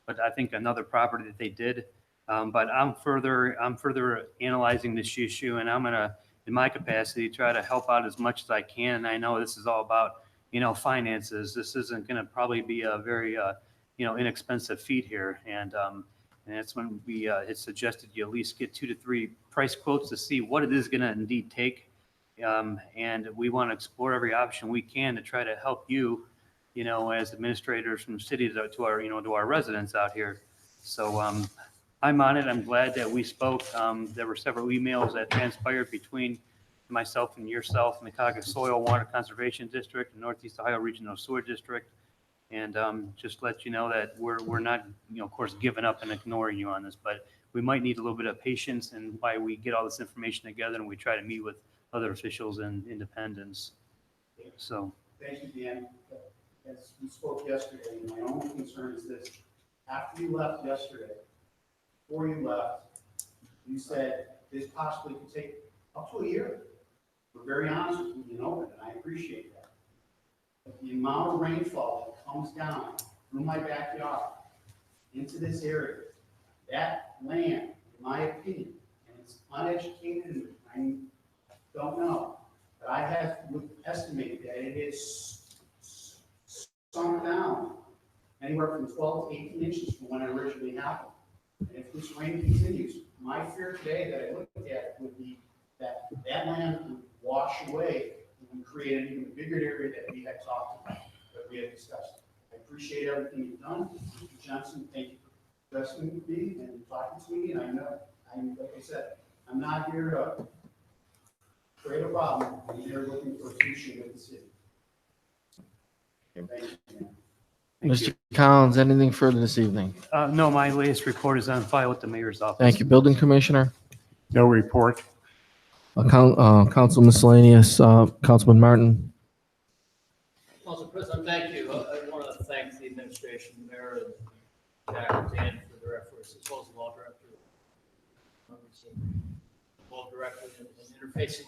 but I think another property that they did. But I'm further analyzing this issue, and I'm gonna, in my capacity, try to help out as much as I can. And I know this is all about, finances. This isn't gonna probably be a very, inexpensive feat here. And that's when we had suggested you at least get 2 to 3 price quotes to see what it is gonna indeed take. And we want to explore every option we can to try to help you, as administrators from the city to our, to our residents out here. So I'm on it. I'm glad that we spoke. There were several emails that transpired between myself and yourself and the Cauca Soil Water Conservation District and Northeast Ohio Regional Sewer District. And just let you know that we're not, of course, giving up and ignoring you on this, but we might need a little bit of patience and why we get all this information together and we try to meet with other officials in Independence. So. Thank you, Dan. As we spoke yesterday, my only concern is this. After you left yesterday, before you left, you said this possibly could take up to a year. We're very honest with you, and I appreciate that. But the amount of rainfall that comes down through my backyard into this area, that land, in my opinion, and it's uneducated, and I don't know, but I would estimate that it is sunk down anywhere from 12 to 18 inches from when it originally happened. And if this rain continues, my fear today that I looked at would be that that land would wash away and create an even bigger area that we had talked about, that we had discussed. I appreciate everything you've done. Mr. Johnson, thank you for listening to me and talking to me. And I know, like I said, I'm not here to create a problem. I'm here looking for a solution with the city. Thank you. Mr. Collins, anything further this evening? No, my latest report is on file with the mayor's office. Thank you. Building Commissioner? No report. Council miscellaneous, Councilman Martin. Council President, thank you. I want to thank the administration, the mayor, and Jack and Dan for their efforts, as well as the law director. directly and interfacing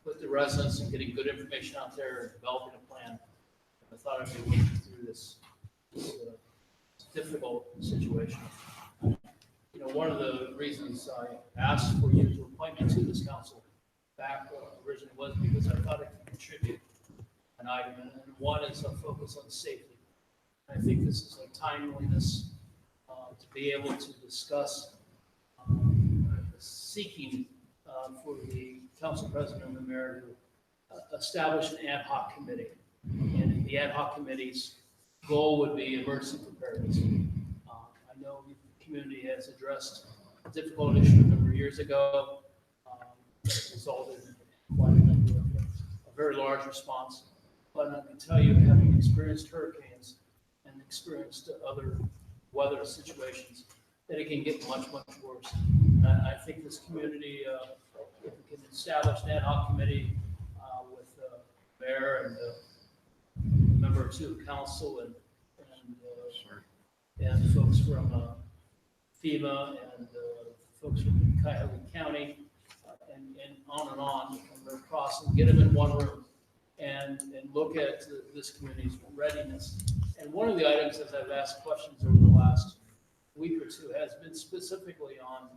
with the residents and getting good information out there and developing a plan. I thought I'd be working through this difficult situation. You know, one of the reasons I asked for you to appoint me to this council back originally was because I thought it could contribute an item, and one is a focus on safety. I think this is a timeliness to be able to discuss seeking for the council president and the mayor to establish an ad hoc committee. And the ad hoc committee's goal would be emergency preparedness. I know the community has addressed a difficult issue a number of years ago. It resulted in quite a very large response. But I can tell you, having experienced hurricanes and experienced other weather situations, that it can get much, much worse. And I think this community, if we can establish an ad hoc committee with the mayor and the member or two of council and folks from FEMA and folks from Cuyahoga County and on from Red Cross, and get them in one room and look at this community's readiness. And one of the items, as I've asked questions over the last week or two, has been specifically on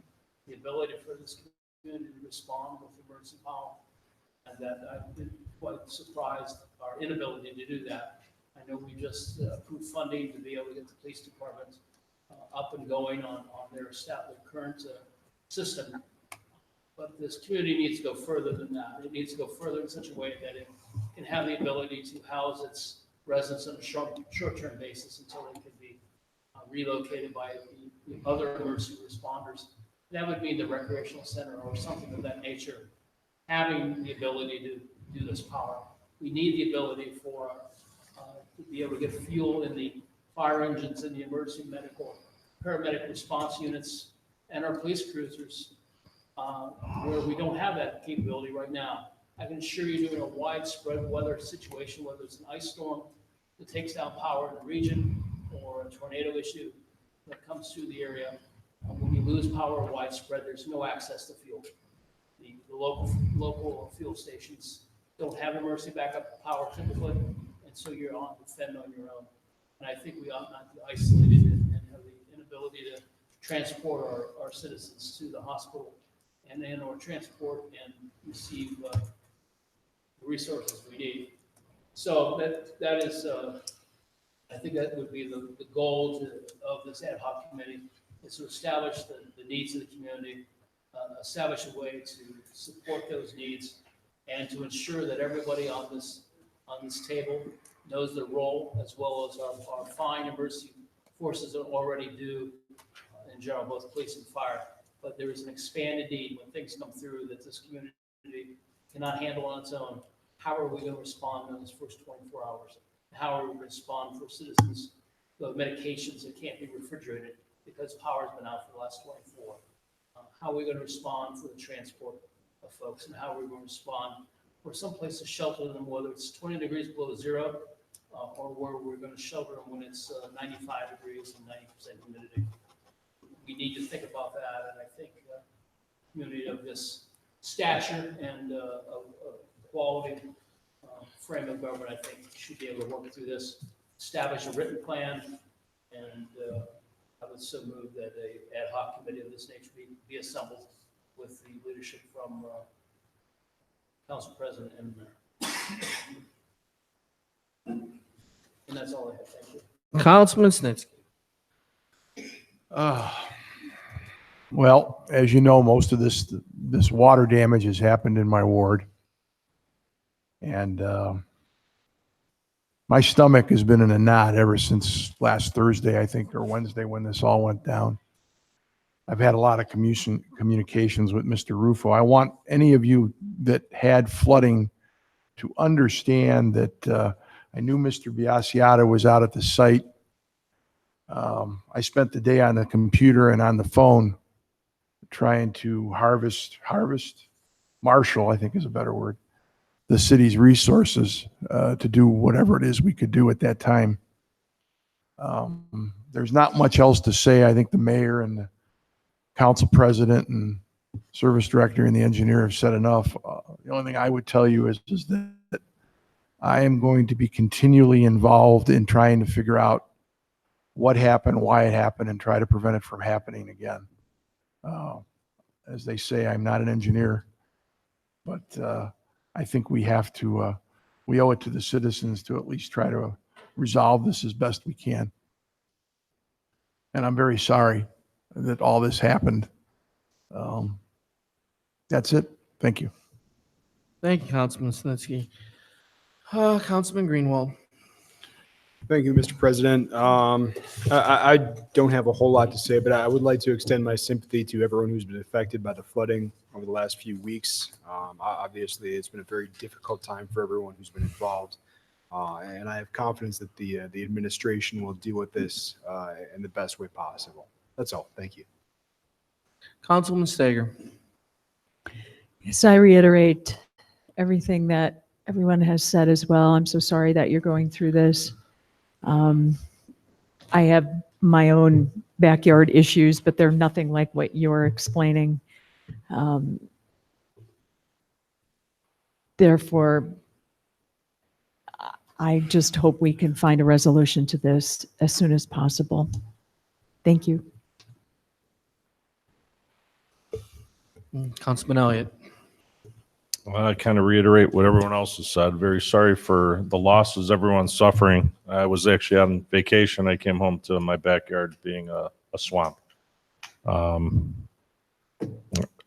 the ability for this community to respond with emergency power. And that I've been quite surprised our inability to do that. I know we just approved funding to be able to get the police department up and going on their established current system. But this community needs to go further than that. It needs to go further in such a way that it can have the ability to house its residents on a short-term basis until they can be relocated by the other emergency responders. That would mean the recreational center or something of that nature, having the ability to do this power. We need the ability for to be able to get fuel in the fire engines and the emergency medical paramedic response units and our police cruisers, where we don't have that capability right now. I can assure you, in a widespread weather situation, whether it's an ice storm that takes down power in the region or a tornado issue that comes through the area, when you lose power widespread, there's no access to fuel. The local fuel stations don't have emergency backup power typically, and so you're on to fend on your own. And I think we ought not be isolated and have the inability to transport our citizens to the hospital and or transport and receive the resources we need. So that is, I think that would be the goal of this ad hoc committee, is to establish the needs of the community, establish a way to support those needs, and to ensure that everybody on this table knows their role, as well as our fine emergency forces that already do in general, both police and fire. But there is an expanded need when things come through that this community cannot handle on its own. How are we going to respond in those first 24 hours? How are we going to respond for citizens who have medications that can't be refrigerated because power's been out for the last 24? How are we going to respond for the transport of folks? And how are we going to respond for some place to shelter them, whether it's 20 degrees below zero or where we're going to shelter them when it's 95 degrees and 90% humidity? We need to think about that, and I think a community of this stature and of quality frame of government, I think, should be able to work through this, establish a written plan, and I would so move that a ad hoc committee of this nature be assembled with the leadership from Council President and Mayor. And that's all I have. Thank you. Councilman Snitsky. Well, as you know, most of this water damage has happened in my ward. And my stomach has been in a knot ever since last Thursday, I think, or Wednesday, when this all went down. I've had a lot of communications with Mr. Rufo. I want any of you that had flooding to understand that I knew Mr. Biassiata was out at the site. I spent the day on the computer and on the phone trying to marshal, I think is a better word, the city's resources to do whatever it is we could do at that time. There's not much else to say. I think the mayor and the council president and service director and the engineer have said enough. The only thing I would tell you is that I am going to be continually involved in trying to figure out what happened, why it happened, and try to prevent it from happening again. As they say, I'm not an engineer, but I think we have to, we owe it to the citizens to at least try to resolve this as best we can. And I'm very sorry that all this happened. That's it. Thank you. Thank you, Councilman Snitsky. Councilman Greenwald. Thank you, Mr. President. I don't have a whole lot to say, but I would like to extend my sympathy to everyone who's been affected by the flooding over the last few weeks. Obviously, it's been a very difficult time for everyone who's been involved. And I have confidence that the administration will deal with this in the best way possible. That's all. Thank you. Councilman Stager. Yes, I reiterate everything that everyone has said as well. I'm so sorry that you're going through this. I have my own backyard issues, but they're nothing like what you're explaining. Therefore, I just hope we can find a resolution to this as soon as possible. Thank you. Councilman Elliott. I kind of reiterate what everyone else has said. Very sorry for the losses everyone's suffering. I was actually on vacation. I came home to my backyard being a swamp. I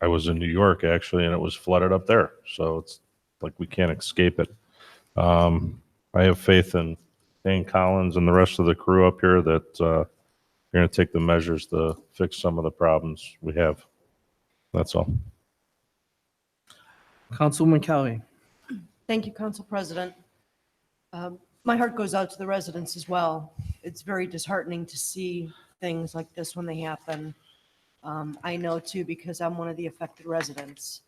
was in New York actually, and it was flooded up there. So it's like we can't escape it. I have faith in Dane Collins and the rest of the crew up here that you're going to take the measures to fix some of the problems we have. That's all. Councilwoman Kelly. Thank you, Council President. My heart goes out to the residents as well. It's very disheartening to see things like this when they happen. I know too, because I'm one of the affected residents.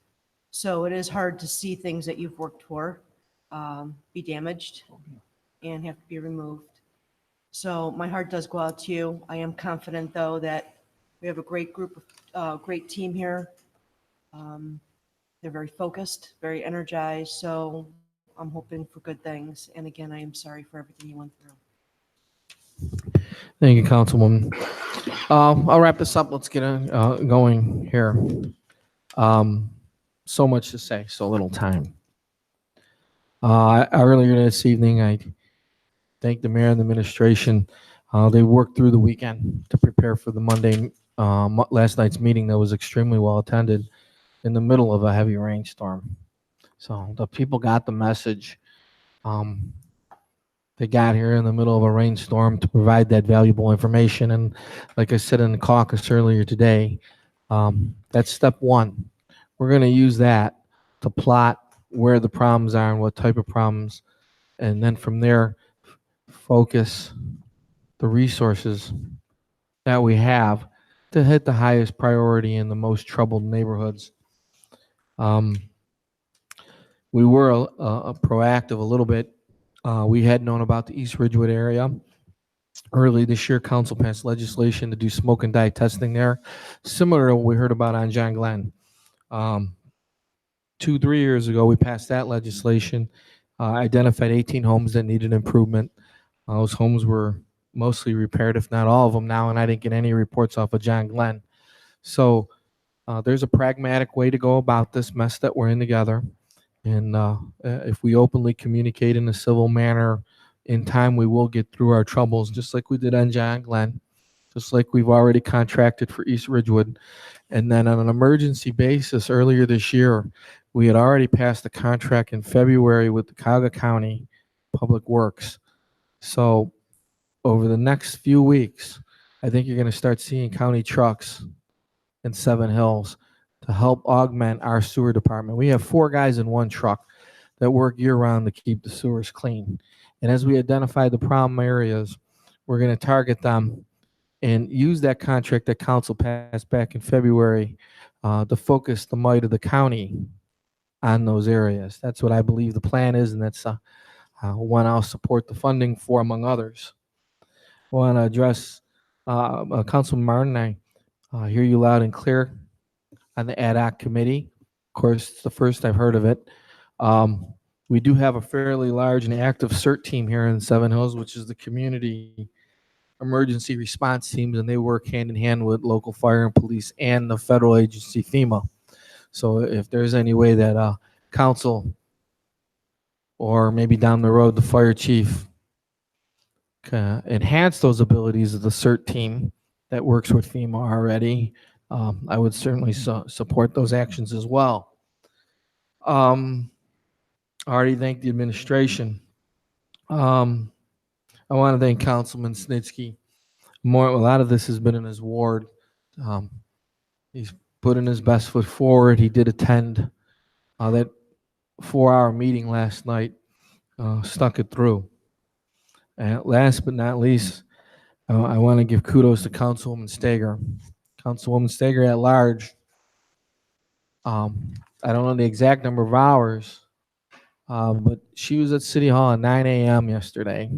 So it is hard to see things that you've worked for be damaged and have to be removed. So my heart does go out to you. I am confident though that we have a great group of, great team here. They're very focused, very energized, so I'm hoping for good things. And again, I am sorry for everything you went through. Thank you, Councilwoman. I'll wrap this up. Let's get going here. So much to say, so little time. Earlier this evening, I thanked the mayor and the administration. They worked through the weekend to prepare for the Monday, last night's meeting that was extremely well attended in the middle of a heavy rainstorm. So the people got the message. They got here in the middle of a rainstorm to provide that valuable information. And like I said in the caucus earlier today, that's step one. We're going to use that to plot where the problems are and what type of problems. And then from there, focus the resources that we have to hit the highest priority in the most troubled neighborhoods. We were proactive a little bit. We had known about the East Ridgewood area. Early this year, council passed legislation to do smoke and dye testing there, similar to what we heard about on John Glenn. 2-3 years ago, we passed that legislation, identified 18 homes that needed improvement. Those homes were mostly repaired, if not all of them now, and I didn't get any reports off of John Glenn. So there's a pragmatic way to go about this mess that we're in together. And if we openly communicate in a civil manner, in time we will get through our troubles, just like we did on John Glenn, just like we've already contracted for East Ridgewood. And then on an emergency basis, earlier this year, we had already passed a contract in February with the Cuyahoga County Public Works. So over the next few weeks, I think you're going to start seeing county trucks in Seven Hills to help augment our sewer department. We have 4 guys in 1 truck that work year-round to keep the sewers clean. And as we identify the problem areas, we're going to target them and use that contract that council passed back in February to focus the might of the county on those areas. That's what I believe the plan is, and that's one I'll support the funding for, among others. I want to address Councilman Martin. I hear you loud and clear. on the ad hoc committee. Of course, it's the first I've heard of it. We do have a fairly large and active CERT team here in Seven Hills, which is the community emergency response teams, and they work hand in hand with local fire and police and the federal agency FEMA. So if there's any way that council or maybe down the road the fire chief can enhance those abilities of the CERT team that works with FEMA already, I would certainly support those actions as well. I already thanked the administration. I want to thank Councilman Snitsky. A lot of this has been in his ward. He's put in his best foot forward. He did attend that 4-hour meeting last night, stuck it through. And last but not least, I want to give kudos to Councilwoman Stager. Councilwoman Stager at large. I don't know the exact number of hours, but she was at City Hall at 9 a.m. yesterday.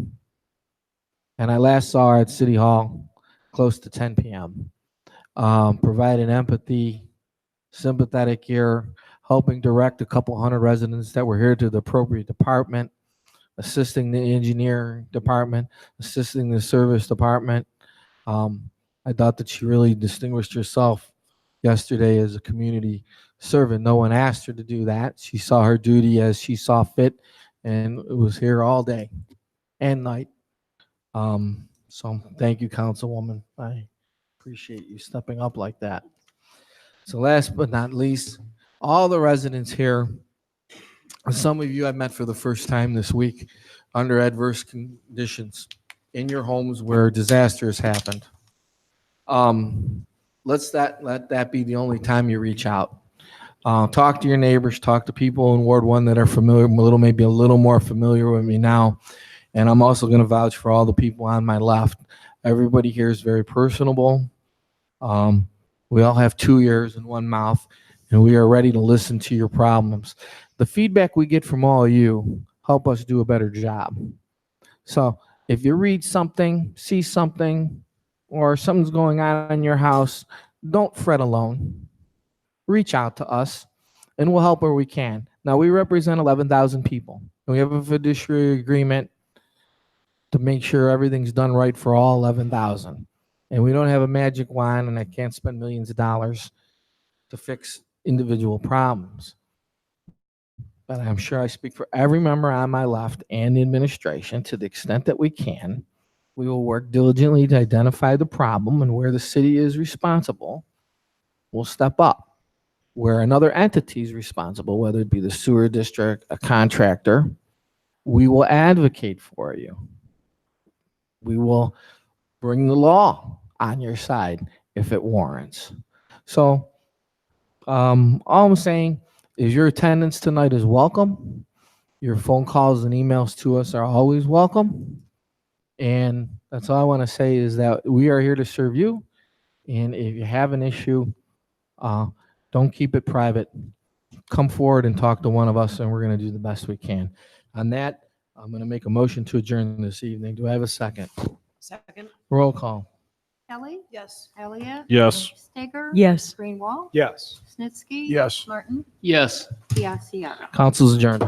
And I last saw her at City Hall close to 10 p.m. Providing empathy, sympathetic ear, helping direct a couple hundred residents that were here to the appropriate department, assisting the engineer department, assisting the service department. I thought that she really distinguished herself yesterday as a community servant. No one asked her to do that. She saw her duty as she saw fit, and it was here all day and night. So thank you, Councilwoman. I appreciate you stepping up like that. So last but not least, all the residents here, some of you I met for the first time this week under adverse conditions in your homes where disasters happened. Let that be the only time you reach out. Talk to your neighbors, talk to people in Ward 1 that are familiar, maybe a little more familiar with me now. And I'm also going to vouch for all the people on my left. Everybody here is very personable. We all have 2 ears and 1 mouth, and we are ready to listen to your problems. The feedback we get from all of you help us do a better job. So if you read something, see something, or something's going on in your house, don't fret alone. Reach out to us, and we'll help where we can. Now, we represent 11,000 people, and we have a fiduciary agreement to make sure everything's done right for all 11,000. And we don't have a magic wand, and I can't spend millions of dollars to fix individual problems. But I'm sure I speak for every member on my left and the administration. To the extent that we can, we will work diligently to identify the problem, and where the city is responsible, we'll step up. Where another entity is responsible, whether it be the sewer district, a contractor, we will advocate for you. We will bring the law on your side if it warrants. So all I'm saying is your attendance tonight is welcome. Your phone calls and emails to us are always welcome. And that's all I want to say is that we are here to serve you. And if you have an issue, don't keep it private. Come forward and talk to one of us, and we're going to do the best we can. On that, I'm going to make a motion to adjourn this evening. Do I have a second? Second. Roll call. Kelly? Yes. Elliott? Yes. Stager? Yes. Greenwald? Yes. Snitsky? Yes. Martin? Yes. Biassiata. Council's adjourned.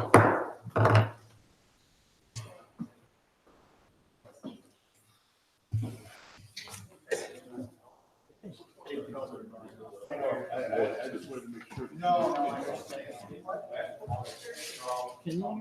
Can you